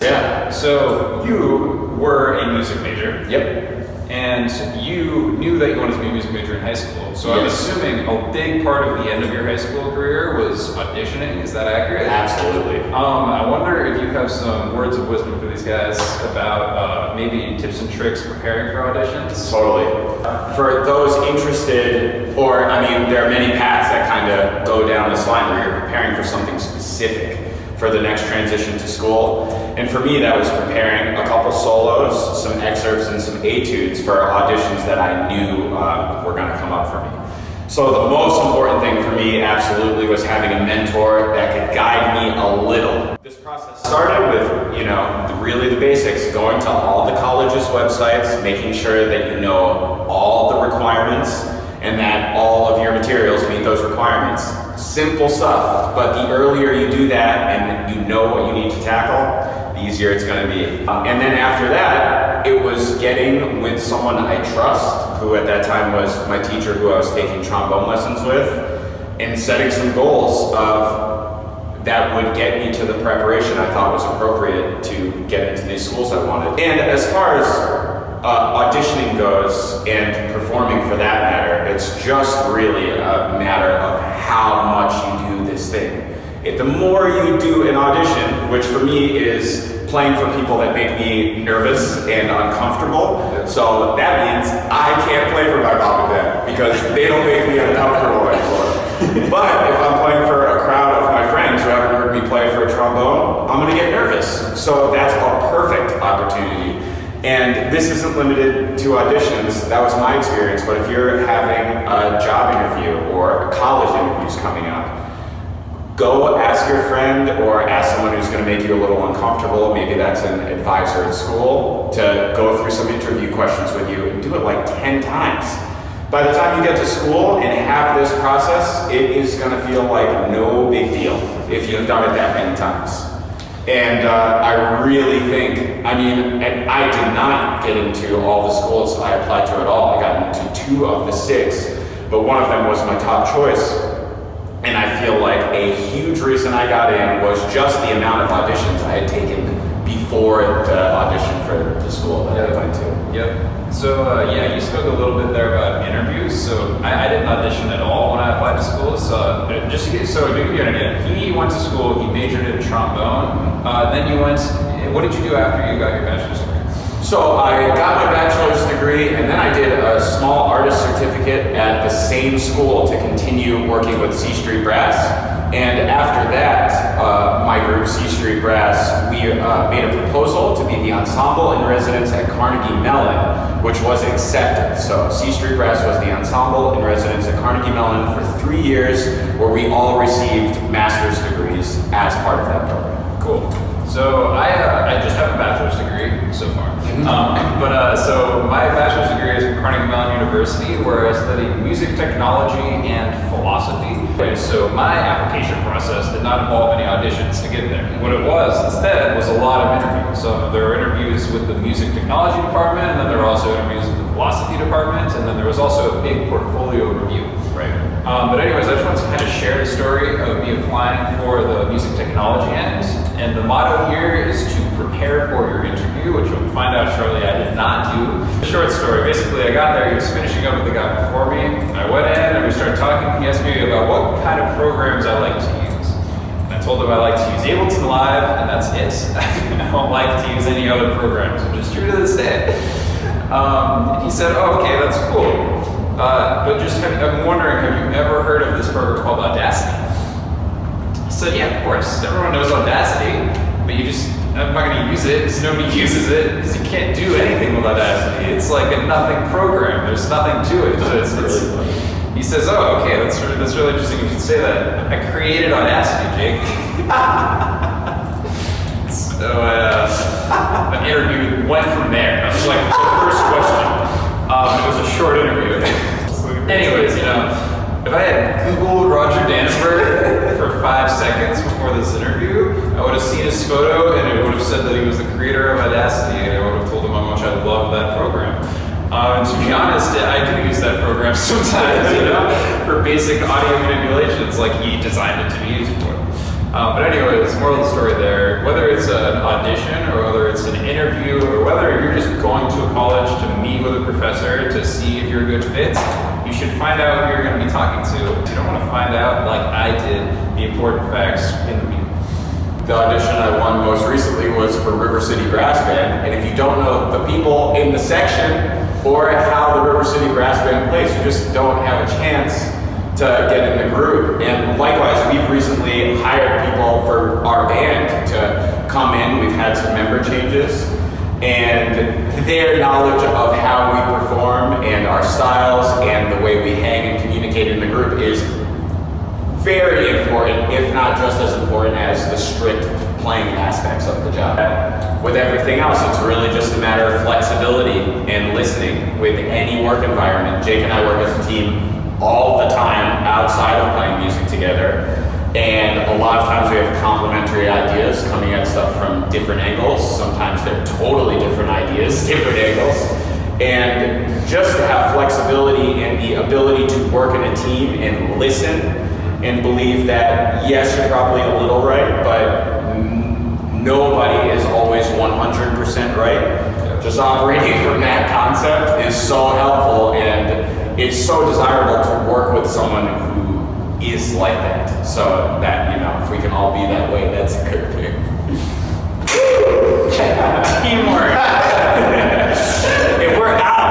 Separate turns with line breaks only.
Yeah.
So you were a music major.
Yep.
And you knew that you wanted to be a music major in high school. So I'm assuming a big part of the end of your high school career was auditioning. Is that accurate?
Absolutely.
I wonder if you have some words of wisdom for these guys about maybe tips and tricks preparing for auditions.
Totally. For those interested, or I mean, there are many paths that kind of go down this line where you're preparing for something specific for the next transition to school. And for me, that was preparing a couple solos, some excerpts, and some etudes for auditions that I knew were going to come up for me. So the most important thing for me, absolutely, was having a mentor that could guide me a little. This process started with, really the basics, going to all the colleges' websites, making sure that you know all the requirements and that all of your materials meet those requirements. Simple stuff, but the earlier you do that and you know what you need to tackle, the easier it's going to be. And then after that, it was getting with someone I trust, who at that time was my teacher who I was taking trombone lessons with, and setting some goals of that would get me to the preparation I thought was appropriate to get into these schools I wanted. And as far as auditioning goes, and performing for that matter, it's just really a matter of how much you do this thing. The more you do an audition, which for me is playing for people that make me nervous and uncomfortable, so that means I can't play for my mom and dad because they don't make me uncomfortable anymore. But if I'm playing for a crowd of my friends who haven't heard me play for a trombone, I'm gonna get nervous. So that's a perfect opportunity. And this isn't limited to auditions, that was my experience, but if you're having a job interview or college interviews coming up, go ask your friend or ask someone who's going to make you a little uncomfortable, maybe that's an advisor at school, to go through some interview questions with you and do it like 10 times. By the time you get to school and have this process, it is going to feel like no big deal if you've done it that many times. And I really think, and I did not get into all the schools I applied to at all. I got into 2 of the 6, but one of them was my top choice. And I feel like a huge reason I got in was just the amount of auditions I had taken before the audition for the school that I went to.
Yep. So you spoke a little bit there about interviews. So I didn't audition at all when I applied to schools. To give you an idea, he went to school, he majored in trombone. What did you do after you got your bachelor's degree?
So I got my bachelor's degree, and then I did a small artist certificate at the same school to continue working with C Street Brass. And after that, my group, C Street Brass, we made a proposal to be the ensemble in residence at Carnegie Mellon, which was accepted. So C Street Brass was the ensemble in residence at Carnegie Mellon for 3 years, where we all received master's degrees as part of that program.
Cool. So I just have a bachelor's degree so far. So my bachelor's degree is from Carnegie Mellon University, where I studied music technology and philosophy. So my application process did not involve any auditions to get there. What it was instead was a lot of interviews. So there were interviews with the music technology department, and then there were also interviews with the philosophy department, and then there was also a big portfolio review.
Right.
But anyways, I just wanted to kind of share the story of me applying for the music technology end. And the motto here is to prepare for your interview, which you'll find out shortly I did not do. Short story, basically I got there, he was finishing up with the guy before me. I went in and we started talking. He asked me about what kind of programs I like to use. And I told him I like to use Ableton Live, and that's it. I don't like to use any other programs, which is true to this day. He said, oh, okay, that's cool. But I'm wondering, have you ever heard of this program called Audacity? I said, yeah, of course. Everyone knows Audacity, but I'm not going to use it because nobody uses it because you can't do anything with Audacity. It's like a nothing program. There's nothing to it. So he says, oh, okay, that's really interesting. You should say that. I created Audacity, Jake. So the interview went from there. That was like the first question. It was a short interview. Anyways, if I had Googled Roger Danforth for 5 seconds before this interview, I would have seen his photo and it would have said that he was the creator of Audacity, and I would have told him how much I love that program. And to be honest, I do use that program sometimes, for basic audio manipulations, like he designed it to be used for. But anyways, moral of the story there, whether it's an audition or whether it's an interview or whether you're just going to a college to meet with a professor to see if you're a good fit, you should find out who you're going to be talking to. You don't want to find out, like I did, the important facts in the meeting.
The audition I won most recently was for River City Brass Band, and if you don't know the people in the section or how the River City Brass Band plays, you just don't have a chance to get in the group. And likewise, we've recently hired people for our band to come in. We've had some member changes, and their knowledge of how we perform and our styles and the way we hang and communicate in the group is very important, if not just as important as the strict playing aspects of the job. With everything else, it's really just a matter of flexibility and listening. With any work environment, Jake and I work as a team all the time outside of playing music together, and a lot of times we have complementary ideas coming at stuff from different angles. Sometimes they're totally different ideas, different angles, and just to have flexibility and the ability to work in a team and listen and believe that yes, you're probably a little right, but nobody is always 100% right. Just operating from that concept is so helpful, and it's so desirable to work with someone who is like that. So that, you know, if we can all be that way, that's a good thing.
Teamwork.